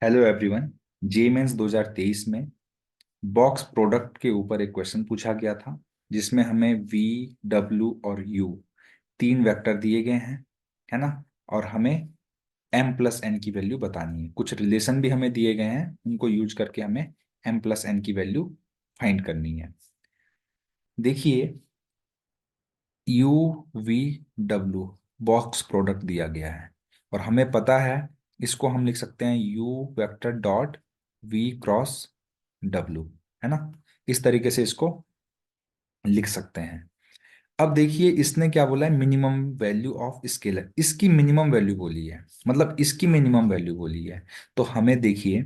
Hello everyone. जे mains 2023 में box product के ऊपर एक क्वेश्चन पूछा गया था, जिसमें हमें वी, डब्ल्यू और यू तीन वेक्टर दिए गए हैं, है ना। और हमें एम प्लस एन की वैल्यू बतानी है। कुछ रिलेशन भी हमें दिए गए हैं, उनको यूज करके हमें एम प्लस एन की वैल्यू फाइंड करनी है। देखिए, U, V, W box product दिया गया है, और हमें पता है इसको हम लिख सकते हैं U vector dot V cross W, है ना। इस तरीके से इसको लिख सकते हैं। अब देखिए, इसने क्या बोला है, मिनिमम वैल्यू ऑफ स्केलर। इसकी मिनिमम वैल्यू बोली है, मतलब इसकी मिनिमम वैल्यू बोली है। तो हमें देखिए,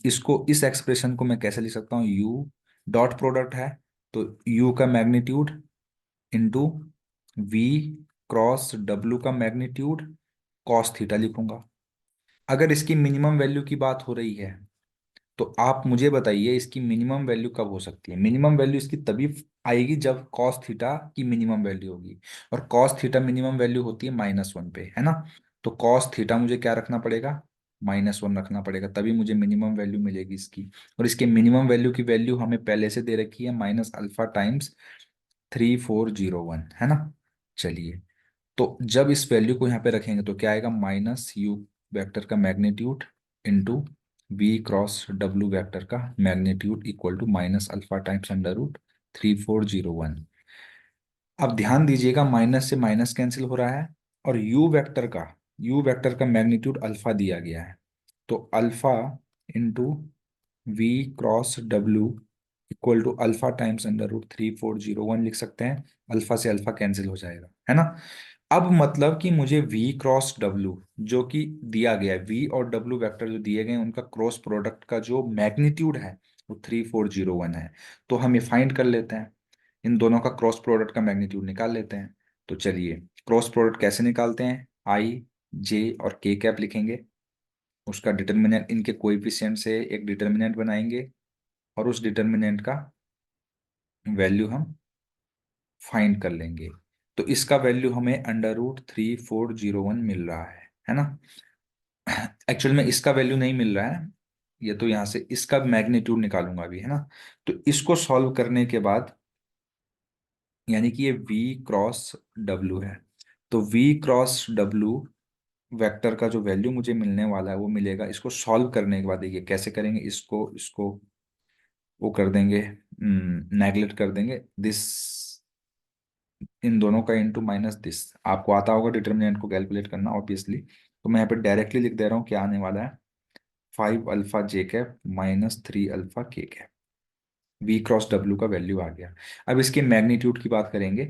इसको, इस एक्सप्रेशन को मैं कैसे लिख सकता हूँ, यू डॉट प्रोडक्ट है, तो यू का magnitude into V cross W का मैग्नीट्यूड कॉस थीटा लिखूंगा। अगर इसकी मिनिमम वैल्यू की बात हो रही है, तो आप मुझे बताइए इसकी मिनिमम वैल्यू कब हो सकती है। मिनिमम वैल्यू इसकी तभी आएगी जब कॉस थीटा की मिनिमम वैल्यू होगी, और कॉस थीटा मिनिमम वैल्यू होती है -1 पे, है ना। तो कॉस थीटा मुझे क्या रखना पड़ेगा, -1 रखना पड़ेगा, तभी मुझे मिनिमम वैल्यू मिलेगी इसकी। और इसके मिनिमम वैल्यू की वैल्यू हमें पहले से दे रखी है, माइनस अल्फा टाइम्स 3401, है ना। चलिए, तो जब इस वैल्यू को यहाँ पे रखेंगे तो क्या आएगा, माइनस यू वेक्टर का magnitude into V cross W vector का magnitude equal to minus alpha times under root 3401। अब ध्यान दीजिएगा, माइनस से माइनस कैंसिल हो रहा है, और यू वेक्टर का मैग्नीट्यूड अल्फा दिया गया है। तो alpha into V cross W equal to alpha times under root 3401 लिख सकते हैं। अल्फा से अल्फा कैंसिल हो जाएगा, है ना। अब मतलब कि मुझे v क्रॉस w, जो कि दिया गया है, v और w वेक्टर जो दिए गए हैं, उनका क्रॉस प्रोडक्ट का जो मैग्नीट्यूड है वो 3401 है। तो हम ये फाइंड कर लेते हैं, इन दोनों का क्रॉस प्रोडक्ट का मैग्नीट्यूड निकाल लेते हैं। तो चलिए, क्रॉस प्रोडक्ट कैसे निकालते हैं, आई, जे और के कैप लिखेंगे, उसका डिटर्मिनेंट, इनके कोएफिशिएंट से एक डिटर्मिनेंट बनाएंगे, और उस डिटर्मिनेंट का वैल्यू हम फाइंड कर लेंगे। तो इसका वैल्यू हमें अंडर रूट 3401 मिल रहा है ना। एक्चुअल में इसका वैल्यू नहीं मिल रहा है, ये तो यहां से इसका मैग्नीट्यूड निकालूंगा अभी, है ना। तो इसको सॉल्व करने के बाद, यानी कि ये v क्रॉस w है, तो v क्रॉस w वेक्टर का जो वैल्यू मुझे मिलने वाला है वो मिलेगा, इसको सॉल्व करने के बाद देखिए कैसे करेंगे, इसको इसको वो कर देंगे, नेगलेक्ट कर देंगे दिस, इन दोनों का इंटू माइनस दिस। आपको आता होगा डिटर्मिनेंट को कैलकुलेट करना ऑब्वियसली, तो मैं यहाँ पे डायरेक्टली लिख दे रहा हूँ क्या आने वाला है, 5 अल्फा जे कैप माइनस 3 अल्फा के कैप। वी क्रॉस डब्ल्यू का वैल्यू आ गया। अब इसके मैग्नीट्यूड की बात करेंगे,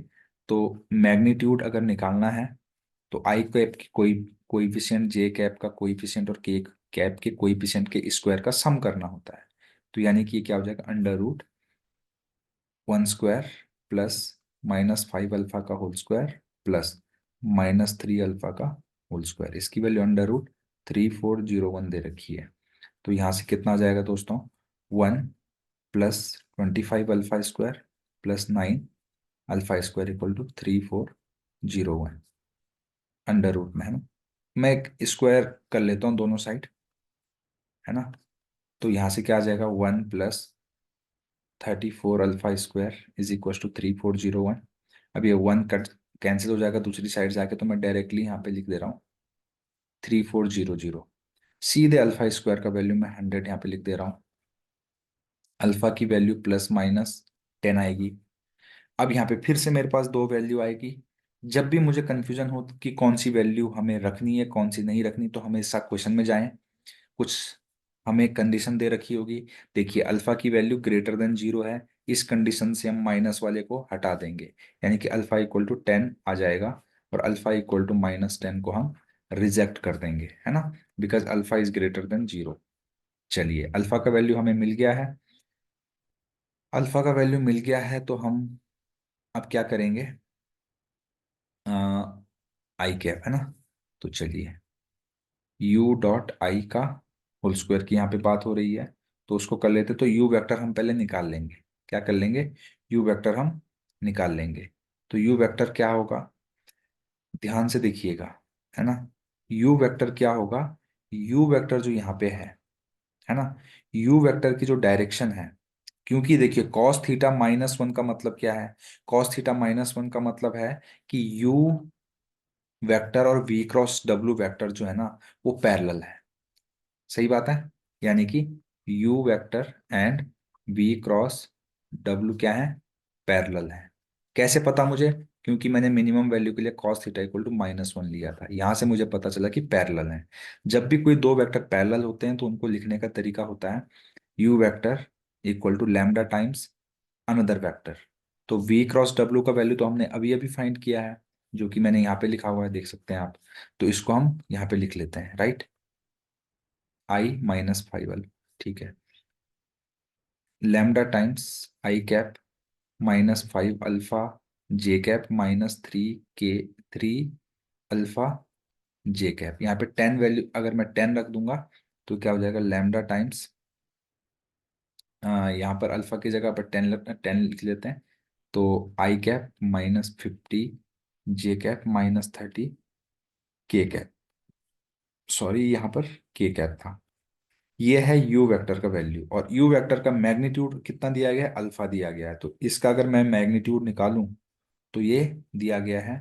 तो मैग्नीट्यूड अगर निकालना है तो आई कैप की कोई कोइफिशिएंट, जे कैप का कोइफिशिएंट और के कैप के कोइफिशिएंट के स्क्वायर का सम करना होता है। तो यानी कि ये क्या हो जाएगा, under root 1 square plus -5 alpha का होल स्क्वायर प्लस -3 अल्फा का होल स्क्वायर। इसकी वैल्यू अंडर रूट 3401 दे रखी है। तो यहाँ से कितना आ जाएगा दोस्तों, 1 plus 25 alpha square plus 9 alpha square equal to 3401 under root में, है ना। मैं एक स्क्वायर कर लेता हूँ दोनों साइड, है ना। तो यहाँ से क्या आ जाएगा, 1 plus 34 alpha square is equal to 3401। अब ये 1 कट कैंसिल हो जाएगा दूसरी साइड से आके, तो मैं डायरेक्टली यहाँ पे लिख दे रहा हूँ 3400। सीधे अल्फा स्क्वायर का वैल्यू मैं 100 यहाँ पे लिख दे रहा हूँ। अल्फा की वैल्यू +-10 आएगी। अब यहाँ पे फिर से मेरे पास दो वैल्यू आएगी। जब भी मुझे कंफ्यूजन हो कि कौन सी वैल्यू हमें रखनी है कौन सी नहीं रखनी, तो हमेशा क्वेश्चन में जाएं, कुछ हमें कंडीशन दे रखी होगी। देखिए, अल्फा की वैल्यू ग्रेटर देन 0 है, इस कंडीशन से हम माइनस वाले को हटा देंगे, यानी कि अल्फा इक्वल टू 10 आ जाएगा, और अल्फा इक्वल टू -10 को हम रिजेक्ट कर देंगे, है ना, because alpha is greater than 0। चलिए, अल्फा का वैल्यू हमें मिल गया है। अल्फा का वैल्यू मिल गया है, तो हम अब क्या करेंगे, आई कैप, है ना। तो चलिए, यू डॉट आई का होल स्क्वायर की यहाँ पे बात हो रही है, तो उसको कर लेते। तो यू वेक्टर हम पहले निकाल लेंगे, क्या कर लेंगे, यू वेक्टर हम निकाल लेंगे। तो यू वेक्टर क्या होगा, ध्यान से देखिएगा, है ना। यू वेक्टर क्या होगा, यू वेक्टर जो यहाँ पे है ना, यू वेक्टर की जो डायरेक्शन है, क्योंकि देखिए कॉस थीटा माइनस वन का मतलब क्या है, कॉस थीटा माइनस वन का मतलब है कि यू वेक्टर और वी क्रॉस डब्ल्यू वेक्टर जो है ना वो पैरेलल है। सही बात है, यानी कि u vector and v cross w क्या है, पैरेलल है। कैसे पता मुझे, क्योंकि मैंने मिनिमम वैल्यू के लिए cos theta equal to minus one लिया था, यहां से मुझे पता चला कि पैरेलल है। जब भी कोई दो वेक्टर पैरेलल होते हैं तो उनको लिखने का तरीका होता है u vector equal to lambda times another vector. तो v क्रॉस w का वैल्यू तो हमने अभी अभी फाइंड किया है, जो कि मैंने यहाँ पे लिखा हुआ है, देख सकते हैं आप। तो इसको हम यहाँ पे लिख लेते हैं, राइट, I-5 ठीक है, lambda times I cap minus 5 alpha J cap minus 3 के 3 अल्फा जे कैप। यहाँ पे 10 वैल्यू अगर मैं 10 रख दूंगा तो क्या हो जाएगा, लैम्डा टाइम्स, यहाँ पर अल्फा की जगह पर 10 लिख लेते हैं, तो आई कैप -50 जे कैप -30 के कैप, सॉरी यहाँ पर के कैप था। ये है यू वेक्टर का वैल्यू, और यू वेक्टर का मैग्नीट्यूड कितना दिया गया है, अल्फा दिया गया है। तो इसका अगर मैं मैग्नीट्यूड निकालूं तो ये दिया गया है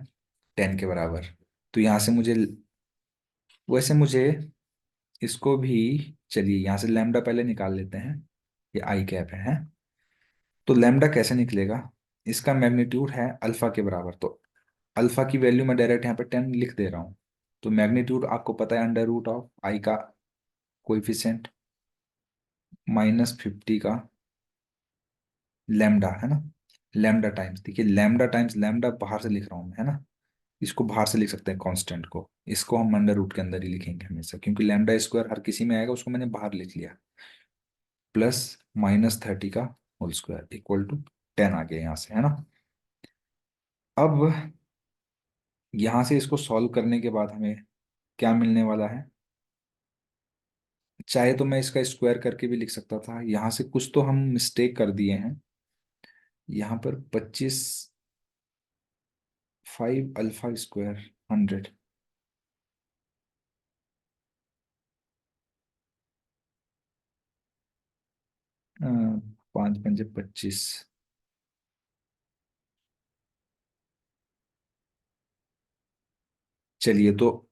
10 के बराबर। तो यहां से मुझे, वैसे मुझे इसको भी, चलिए यहां से लैम्डा पहले निकाल लेते हैं, ये आई कैप है। तो लैम्डा कैसे निकलेगा, इसका मैग्नीट्यूड है अल्फा के बराबर, तो अल्फा की वैल्यू मैं डायरेक्ट यहाँ पे 10 लिख दे रहा हूँ। तो मैग्नीट्यूड आपको पता है अंडर रूट ऑफ आई का कोएफिशिएंट -50 का लैम्डा, है ना, लैम्डा टाइम्स, देखिए लैम्डा टाइम्स लैम्डा बाहर से लिख रहा हूँ मैं, है ना, इसको बाहर से लिख सकते हैं कांस्टेंट को, इसको हम अंडर रूट के अंदर ही लिखेंगे हमेशा, क्योंकि लैम्डा स्क्वायर हर किसी में आएगा, उसको मैंने बाहर लिख लिया, प्लस -30 का होल स्क्वायर इक्वल टू 10 आ गया यहाँ से, है ना। अब यहाँ से इसको सॉल्व करने के बाद हमें क्या मिलने वाला है, चाहे तो मैं इसका स्क्वायर करके भी लिख सकता था, यहाँ से कुछ तो हम मिस्टेक कर दिए हैं। यहाँ पर 25 5 अल्फा स्क्वायर 100, 5 5 25, चलिए तो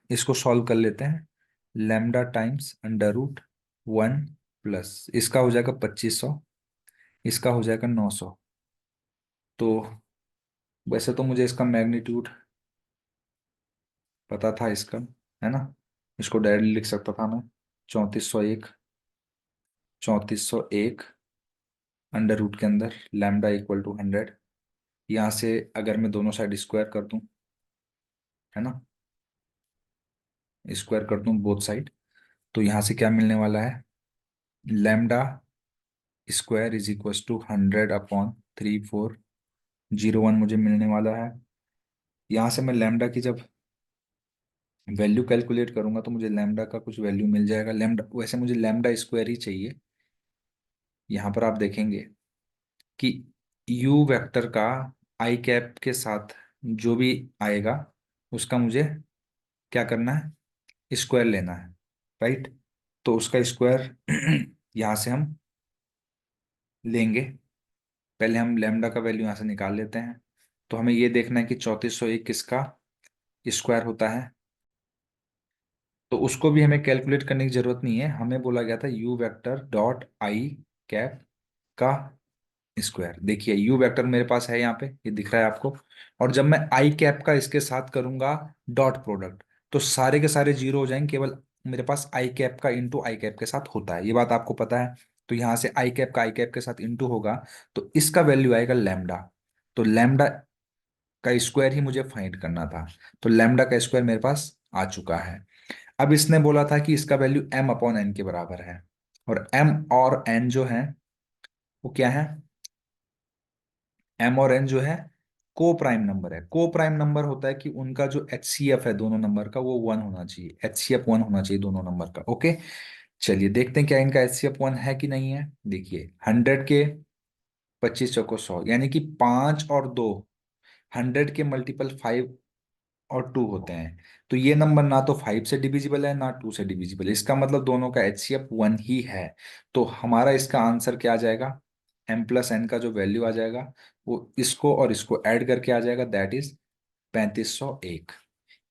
इसको सॉल्व कर लेते हैं। Lambda times under root one plus इसका हो जाएगा 2500, इसका हो जाएगा 900। तो वैसे तो मुझे इसका मैग्नीट्यूड पता था इसका, है ना, इसको डायरेक्टली लिख सकता था मैं, 3401, 3401 अंडर रूट के अंदर लैम्डा इक्वल टू 100। यहाँ से अगर मैं दोनों साइड स्क्वायर कर दूं, है ना, स्क्वायर कर दूं बोथ साइड, तो यहाँ से क्या मिलने वाला है, lambda square is equal to 100/3401 मुझे मिलने वाला है। यहाँ से मैं लैम्डा की जब वैल्यू कैलकुलेट करूंगा तो मुझे लैम्डा का कुछ वैल्यू मिल जाएगा, लैम्डा वैसे मुझे लैम्डा स्क्वायर ही चाहिए। यहाँ पर आप देखेंगे कि यू वेक्टर का आई कैप के साथ जो भी आएगा उसका मुझे क्या करना है, स्क्वायर लेना है, राइट। तो उसका स्क्वायर यहाँ से हम लेंगे, पहले हम लैम्डा का वैल्यू यहाँ से निकाल लेते हैं। तो हमें ये देखना है कि 3401 किसका स्क्वायर होता है, तो उसको भी हमें कैलकुलेट करने की जरूरत नहीं है, हमें बोला गया था you vector dot I cap का स्क्वायर। देखिए यू वेक्टर मेरे पास है यहाँ पे, ये दिख रहा है आपको, और जब मैं आई कैप का इसके साथ करूंगा डॉट प्रोडक्ट तो सारे के सारे जीरो हो जाएंगे, केवल मेरे पास आई कैप का इंटू आई कैप के साथ होता है, ये बात आपको पता है। तो यहाँ से आई कैप का आई कैप के साथ इंटू होगा, तो इसका वैल्यू आएगा लैम्डा। तो लैम्डा का स्क्वायर ही मुझे फाइंड करना था, तो लैम्डा का स्क्वायर मेरे पास आ चुका है। अब इसने बोला था कि इसका वैल्यू m/n के बराबर है, और m और n जो है वो क्या है, m और n जो है को प्राइम नंबर है। को प्राइम नंबर होता है कि उनका जो HCF है दोनों नंबर का वो वन होना चाहिए, HCF वन होना चाहिए दोनों नंबर का, ओके। चलिए देखते हैं क्या इनका HCF वन है कि नहीं है। देखिए 100 के 25 चौको 100, यानी कि 5 और 2, 100 के मल्टीपल 5 और 2 होते हैं। तो ये नंबर ना तो 5 से डिविजिबल है ना 2 से डिविजिबल है, इसका मतलब दोनों का HCF 1 ही है। तो हमारा इसका आंसर क्या आ जाएगा, m+n का जो वैल्यू आ जाएगा वो इसको और इसको ऐड करके आ जाएगा, दैट इज 3501।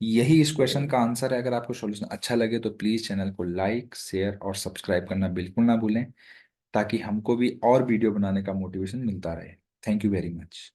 यही इस क्वेश्चन का आंसर है। अगर आपको सॉल्यूशन अच्छा लगे तो प्लीज चैनल को लाइक शेयर और सब्सक्राइब करना बिल्कुल ना भूलें, ताकि हमको भी और वीडियो बनाने का मोटिवेशन मिलता रहे। Thank you very much.